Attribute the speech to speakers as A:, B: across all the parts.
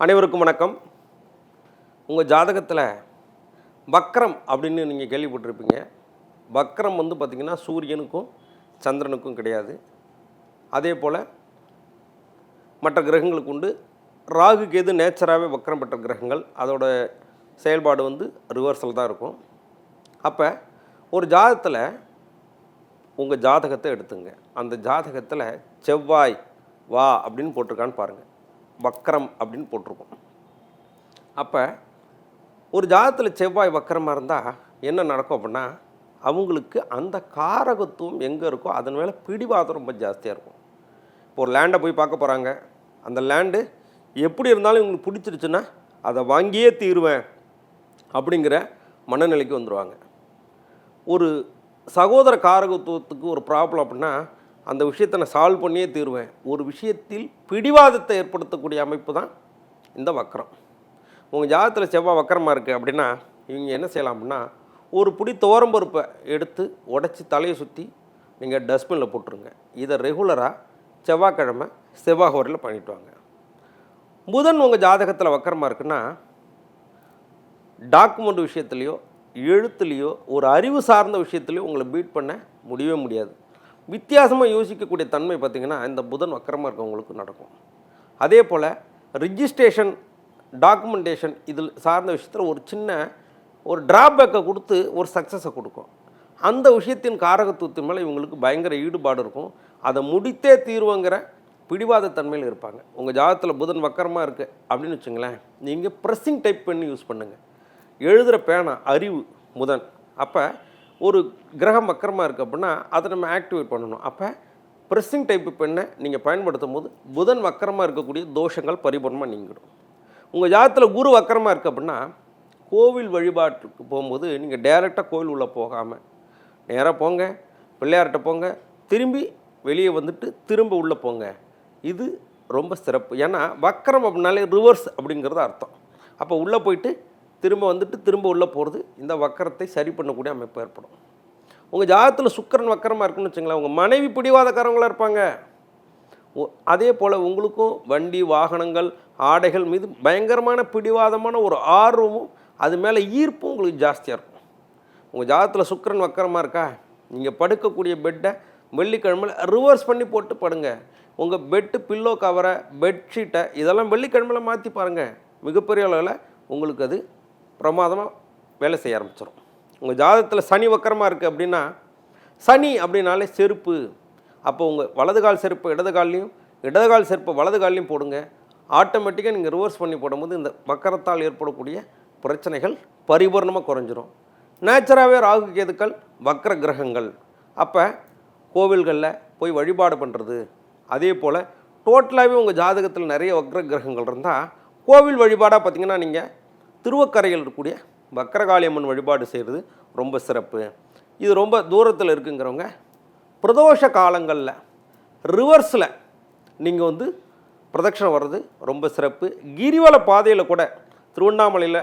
A: அனைவருக்கும் வணக்கம். உங்கள் ஜாதகத்தில் வக்ரம் அப்படின்னு நீங்கள் கேள்விப்பட்டிருப்பீங்க. வக்ரம் பார்த்திங்கன்னா சூரியனுக்கும் சந்திரனுக்கும் கிடையாது. அதே போல் மற்ற கிரகங்களுக்கு உண்டு. ராகு கேது நேச்சராகவே வக்ரம் பெற்ற கிரகங்கள். அதோட செயல்பாடு ரிவர்ஸில் தான் இருக்கும். அப்போ ஒரு ஜாதகத்தில் உங்கள் ஜாதகத்தை எடுத்துங்க. அந்த ஜாதகத்தில் செவ்வாய் வா அப்படின்னு போட்டிருக்கான்னு பாருங்கள். வக்ரம் அப்படின்னு போட்டிருக்கோம். அப்போ ஒரு ஜாதகத்தில் செவ்வாய் வக்கரமாக இருந்தால் என்ன நடக்கும் அப்படின்னா, அவங்களுக்கு அந்த காரகத்துவம் எங்கே இருக்கோ அதன் மேலே பிடிவாதம் ரொம்ப ஜாஸ்தியாக இருக்கும். இப்போ ஒரு லேண்டை போய் பார்க்க போகிறாங்க. அந்த லேண்டு எப்படி இருந்தாலும் இவங்களுக்கு பிடிச்சிருச்சுன்னா அதை வாங்கியே தீருவேன் அப்படிங்கிற மனநிலைக்கு வந்துடுவாங்க. ஒரு சகோதர காரகத்துவத்துக்கு ஒரு ப்ராப்ளம் அப்படின்னா அந்த விஷயத்தை நான் சால்வ் பண்ணியே தீருவேன். ஒரு விஷயத்தில் பிடிவாதத்தை ஏற்படுத்தக்கூடிய அமைப்பு தான் இந்த வக்கரம். உங்கள் ஜாதகத்தில் செவ்வாய் வக்கரமாக இருக்குது அப்படின்னா இவங்க என்ன செய்யலாம் அப்படின்னா, ஒரு பிடி துவரம்பருப்பை எடுத்து உடச்சி தலையை சுற்றி நீங்கள் டஸ்ட்பினில் போட்டுருங்க. இதை ரெகுலராக செவ்வாய்க்கிழமை செவ்வாய் ஹோரையில் பண்ணிட்டு வாங்க. புதன் உங்கள் ஜாதகத்தில் வக்கரமாக இருக்குன்னா டாக்குமெண்ட் விஷயத்துலையோ எழுத்துலேயோ ஒரு அறிவு சார்ந்த விஷயத்துலையோ உங்களை பீட் பண்ண முடியவே முடியாது. வித்தியாசமாக யோசிக்கக்கூடிய தன்மை பார்த்திங்கன்னா இந்த புதன் வக்கரமாக இருக்கவங்களுக்கு நடக்கும். அதே போல் ரிஜிஸ்ட்ரேஷன் டாக்குமெண்டேஷன் இதில் சார்ந்த விஷயத்தில் ஒரு சின்ன ஒரு ட்ராபேக்கை கொடுத்து ஒரு சக்ஸஸை கொடுக்கும். அந்த விஷயத்தின் காரகத்துவத்தின் மேலே இவங்களுக்கு பயங்கர ஈடுபாடு இருக்கும். அதை முடித்தே தீர்வுங்கிற பிடிவாத தன்மையில் இருப்பாங்க. உங்கள் ஜாதகத்தில் புதன் வக்கரமாக இருக்குது அப்படின்னு வச்சுங்களேன், நீங்கள் ப்ரெஸ்ஸிங் டைப் பண்ணி யூஸ் பண்ணுங்கள். எழுதுகிற பேனா அறிவு புதன். அப்போ ஒரு கிரகம் வக்கரமாக இருக்குது அப்படின்னா அதை நம்ம ஆக்டிவேட் பண்ணணும். அப்போ ப்ரெஸ்ஸிங் டைப்பு பெண்ணை நீங்கள் பயன்படுத்தும் போது புதன் வக்கரமாக இருக்கக்கூடிய தோஷங்கள் பரிபூர்ணமாக நீங்கிடும். உங்கள் ஜாதகத்தில் குரு வக்கரமாக இருக்குது அப்படின்னா கோவில் வழிபாட்டுக்கு போகும்போது நீங்கள் டைரெக்டாக கோவில் உள்ளே போகாமல் நேராக போங்க, பிள்ளையார்கிட்ட போங்க, திரும்பி வெளியே வந்துட்டு திரும்ப உள்ளே போங்க. இது ரொம்ப சிறப்பு. ஏன்னா வக்கரம் அப்படின்னாலே ரிவர்ஸ் அப்படிங்கிறது அர்த்தம். அப்போ உள்ளே போயிட்டு திரும்ப வந்துட்டு திரும்ப உள்ளே போகிறது இந்த வக்கரத்தை சரி பண்ணக்கூடிய அமைப்பு ஏற்படும். உங்கள் ஜாதகத்தில் சுக்கிரன் வக்கரமாக இருக்குன்னு வச்சுங்களேன், உங்கள் மனைவி பிடிவாதக்காரங்களாக இருப்பாங்க. அதே போல் உங்களுக்கும் வண்டி வாகனங்கள் ஆடைகள் மீது பயங்கரமான பிடிவாதமான ஒரு ஆர்வமும் அது மேலே ஈர்ப்பும் உங்களுக்கு ஜாஸ்தியாக இருக்கும். உங்கள் ஜாதகத்தில் சுக்கிரன் வக்கரமாக இருக்கா, நீங்கள் படுக்கக்கூடிய பெட்டை வெள்ளிக்கிழமையில் ரிவர்ஸ் பண்ணி போட்டு படுங்க. உங்கள் பெட்டு பில்லோ கவரை பெட்ஷீட்டை இதெல்லாம் வெள்ளிக்கிழமையில் மாற்றி பாருங்கள். மிகப்பெரிய அளவில் உங்களுக்கு அது பிரமாதமாக வேலை செய்ய ஆரம்பிச்சிடும். உங்கள் ஜாதகத்தில் சனி வக்கரமாக இருக்குது அப்படின்னா, சனி அப்படின்னாலே செருப்பு. அப்போ உங்கள் வலது கால் செருப்பு இடது கால்லையும் இடது கால் செருப்பை வலது கால்லையும் போடுங்க. ஆட்டோமேட்டிக்காக நீங்கள் ரிவர்ஸ் பண்ணி போடும்போது இந்த வக்கரத்தால் ஏற்படக்கூடிய பிரச்சனைகள் பரிபூர்ணமாக குறைஞ்சிரும். நேச்சராகவே ராகு கேதுக்கள் வக்கர கிரகங்கள். அப்போ கோவில்களில் போய் வழிபாடு பண்ணுறது. அதே போல் டோட்டலாகவே உங்கள் ஜாதகத்தில் நிறைய வக்கர கிரகங்கள் இருந்தால் கோவில் வழிபாடாக பார்த்திங்கன்னா நீங்கள் திருவக்கரையில் இருக்கக்கூடிய வக்கரகாளியம்மன் வழிபாடு செய்கிறது ரொம்ப சிறப்பு. இது ரொம்ப தூரத்தில் இருக்குங்கிறவங்க பிரதோஷ காலங்களில் ரிவர்ஸில் நீங்கள் பிரதட்சணம் வர்றது ரொம்ப சிறப்பு. கிரிவல பாதையில் கூட திருவண்ணாமலையில்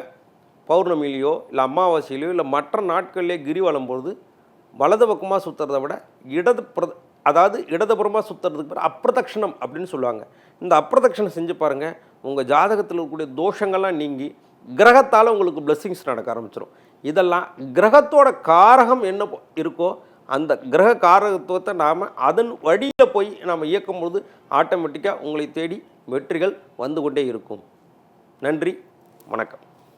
A: பௌர்ணமியிலையோ இல்லை அமாவாசையிலையோ இல்லை மற்ற நாட்கள்லேயே கிரிவலம் போது வலது பக்கமாக சுற்றுறதை விட இடதுபுறமாக சுற்றுறதுக்கு பேர் அப்பிரதட்சணம் அப்படின்னு சொல்லுவாங்க. இந்த அப்பிரதட்சணம் செஞ்சு பாருங்கள். உங்கள் ஜாதகத்தில் இருக்கக்கூடிய தோஷங்கள்லாம் நீங்கி கிரகத்தால் உங்களுக்கு பிளெஸ்ஸிங்ஸ் நடக்க ஆரம்பிச்சிடும். இதெல்லாம் கிரகத்தோட காரகம் என்ன இருக்கோ அந்த கிரக காரகத்துவத்தை நாம் அதன் வழியில் போய் நாம் இயக்கும்போது ஆட்டோமேட்டிக்காக உங்களை தேடி வெற்றிகள் வந்து கொண்டே இருக்கும். நன்றி, வணக்கம்.